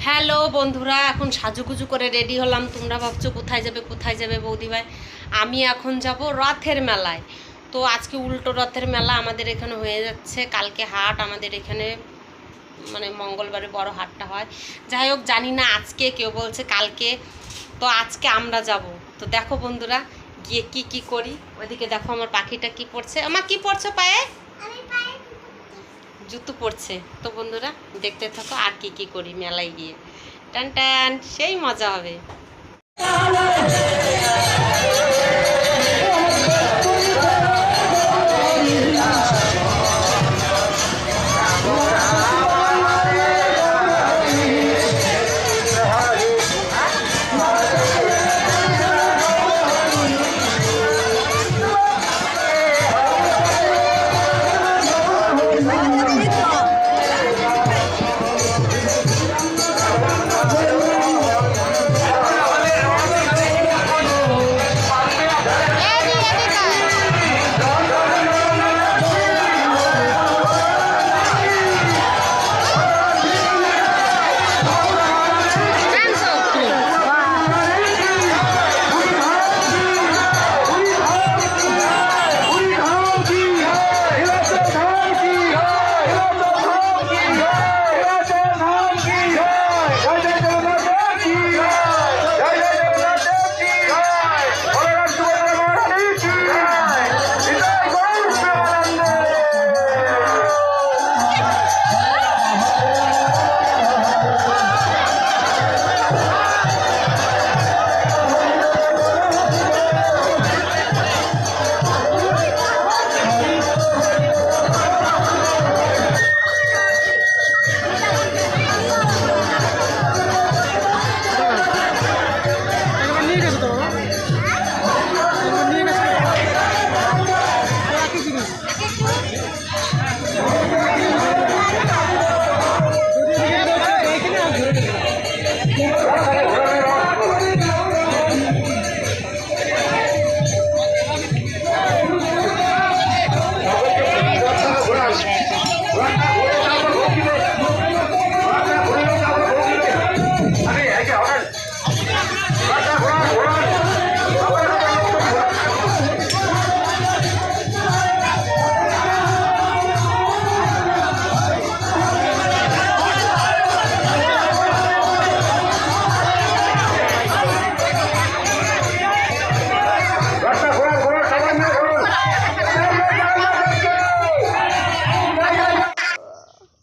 Hello বন্ধুরা, এখন সাজুগুজু করে রেডি হলাম। তোমরা ভাবছো কোথায় যাবে বৌদি ভাই? আমি এখন যাব রথের মেলায়। তো আজকে উল্টো রথের মেলা আমাদের এখানে হয়ে যাচ্ছে। কালকে হাট আমাদের এখানে, মানে মঙ্গলবারে বড় হাটটা হয়। যাই হোক, জানি না আজকে, কেউ বলছে কালকে। তো আজকে আমরা যাব। তো দেখো বন্ধুরা, গিয়ে কি করি। ওইদিকে দেখো আমার পাখিটা কি পড়ছে। আমার কি পড়ছো পায়ে? জুতো পড়ছে। তো বন্ধুরা দেখতে থাকো আর কি করি মেলায় গিয়ে। টান টান, সেই মজা হবে।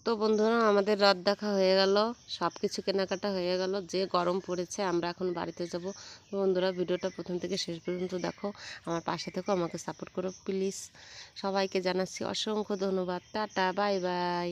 তো বন্ধুরা, আমাদের রথ দেখা হয়ে গেল, সব কিছু কেনাকাটা হয়ে গেল। যে গরম পড়েছে, আমরা এখন বাড়িতে যাব। বন্ধুরা, ভিডিওটা প্রথম থেকে শেষ পর্যন্ত দেখো, আমার পাশে থেকো, আমাকে সাপোর্ট করো প্লিজ। সবাইকে জানাচ্ছি অসংখ্য ধন্যবাদ। Tata, bye bye.